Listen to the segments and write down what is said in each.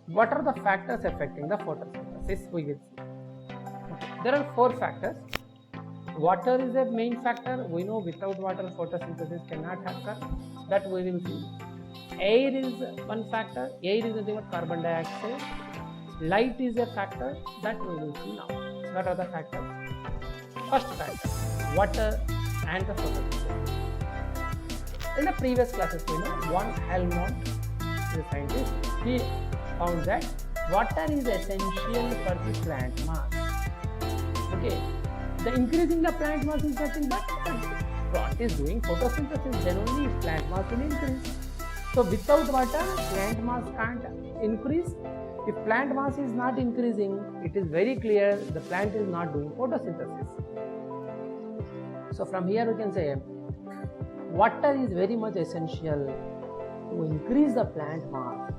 What are the factors affecting the photosynthesis? We will see. Okay. There are 4 factors. Water is a main factor. We know without water photosynthesis cannot occur. That we will see. Air is one factor. Air is nothing but carbon dioxide. Light is a factor. That we will see now. What are the factors? First factor, water and the photosynthesis. In the previous classes, we know one Helmont is a scientist. He found that water is essential for the plant mass. Okay, the increasing the plant mass is nothing but what is doing photosynthesis, then only plant mass will increase. So without water, plant mass can't increase. If plant mass is not increasing, it is very clear the plant is not doing photosynthesis. So from here we can say water is very much essential to increase the plant mass.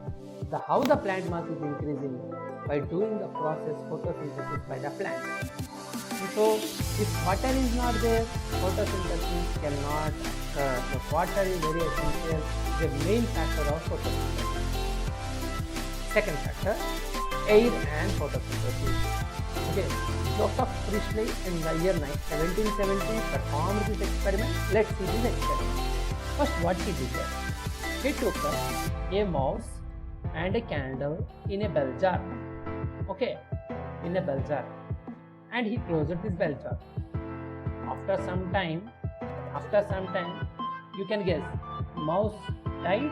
How the plant mass is increasing? By doing the process photosynthesis by the plant. So if water is not there, photosynthesis cannot occur. So water is very essential, the main factor of photosynthesis. Second factor, air and photosynthesis. Okay, Joseph Priestley in the year 1770 performed this experiment. Let's see this experiment. First, what he did there? He took a mouse and a candle in a bell jar. Okay, in a bell jar, and he closed this bell jar. After some time, you can guess, mouse died.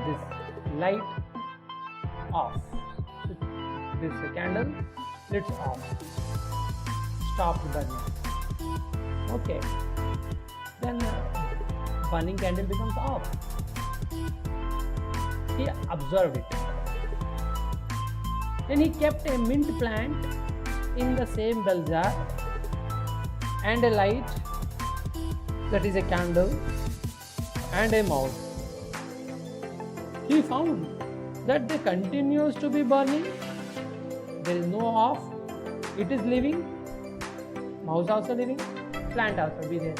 This light off. This candle lit off. Stopped burning. Okay. Then burning candle becomes off. He observed it. Then he kept a mint plant in the same bell jar and a light, that is a candle, and a mouse. He found that they continues to be burning. There is no off. It is living. Mouse also living. Plant also be there.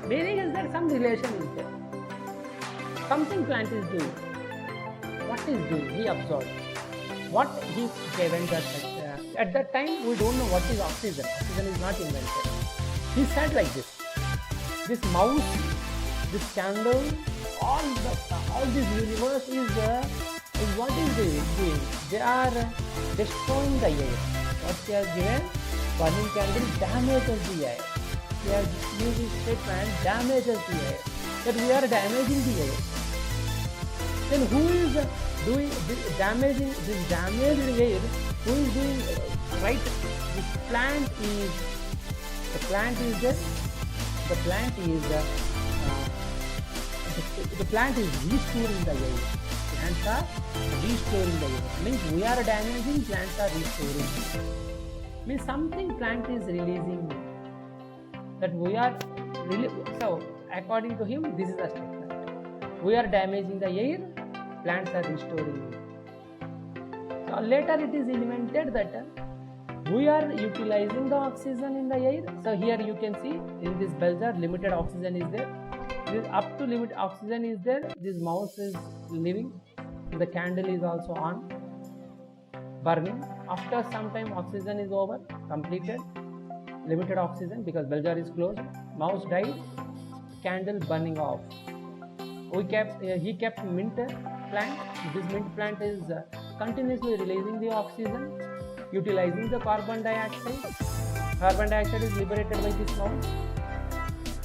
Meaning is that some relation is there. Something plant is doing. What is doing? He observed. What he given that at that time we don't know what is oxygen. Oxygen is not invented. He said like this. This mouse, this candle, all this universe is what is they doing? They are destroying the air. What they are given? Burning candle damages the air. They are using statement damages the air. That we are damaging the air. Then who is doing this damaging this damaged air? Who is doing right? The plant is the plant is restoring the air. Plants are restoring the air. Means we are damaging, plants are restoring. Means something plant is releasing. That we are really, so according to him, this is the statement. We are damaging the air, plants are restoring. So later it is invented that we are utilizing the oxygen in the air. So here you can see in this bell jar limited oxygen is there. This up to limit oxygen is there. This mouse is living. The candle is also on, burning. After some time oxygen is over, completed. Limited oxygen because bell jar is closed. Mouse died. Candle burning off. He kept mint plant. This mint plant is continuously releasing the oxygen, utilizing the carbon dioxide. Carbon dioxide is liberated by this mouse.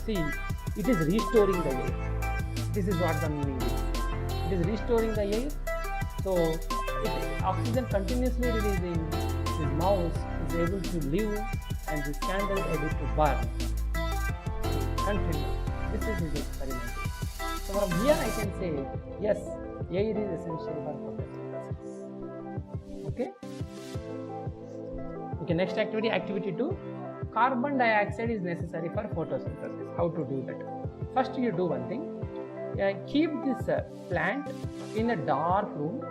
See, it is restoring the air. This is what the meaning is. It is restoring the air. So, oxygen continuously releasing. This mouse is able to live, and this candle is able to burn. Continue. This is his experiment. So from here I can say, yes, air is essential for photosynthesis. Okay, next activity, activity 2. Carbon dioxide is necessary for photosynthesis. How to do that? First you do one thing. Keep this plant in a dark room,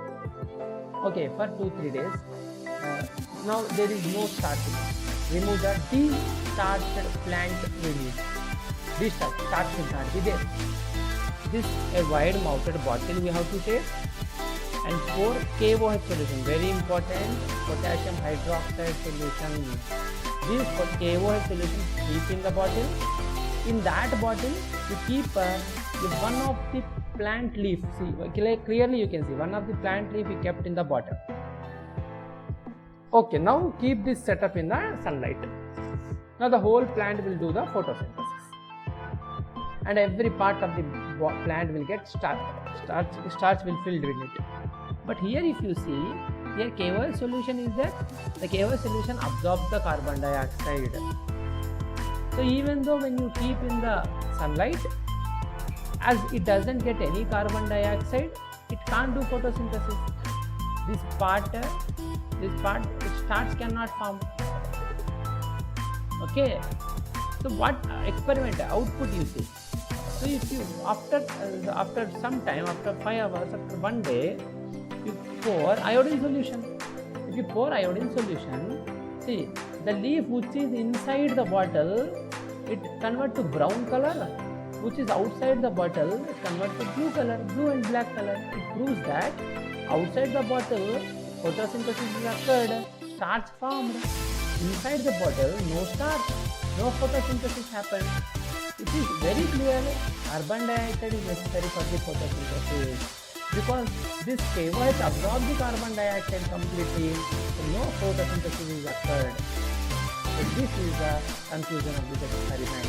okay, for 2-3 days. Now there is no starting. Remove the de-starched plant release. De-starch should not be there. This a wide mouthed bottle we have to take, and for KOH solution, very important, potassium hydroxide solution. This KOH solution keep in the bottle. In that bottle, you keep one of the plant leaf. See, clearly you can see one of the plant leaf you kept in the bottle. Okay, now keep this setup in the sunlight. Now the whole plant will do the photosynthesis, and every part of the plant will get starch will filled in it. But here if you see, here KOH solution is that the KOH solution absorbs the carbon dioxide. So even though when you keep in the sunlight, as it doesn't get any carbon dioxide, it can't do photosynthesis. This part starch cannot form. Okay, so what experiment output you see? So if you after some time, after 5 hours, after 1 day, you pour iodine solution. If you pour iodine solution, see the leaf which is inside the bottle, it convert to brown color, which is outside the bottle, it convert to blue color, blue and black color. It proves that outside the bottle photosynthesis is occurred, starch formed. Inside the bottle, no starch, no photosynthesis happened. It is very clear carbon dioxide is necessary for the photosynthesis, because this KOH absorbs the carbon dioxide completely, so no photosynthesis is occurred. So this is the conclusion of this experiment.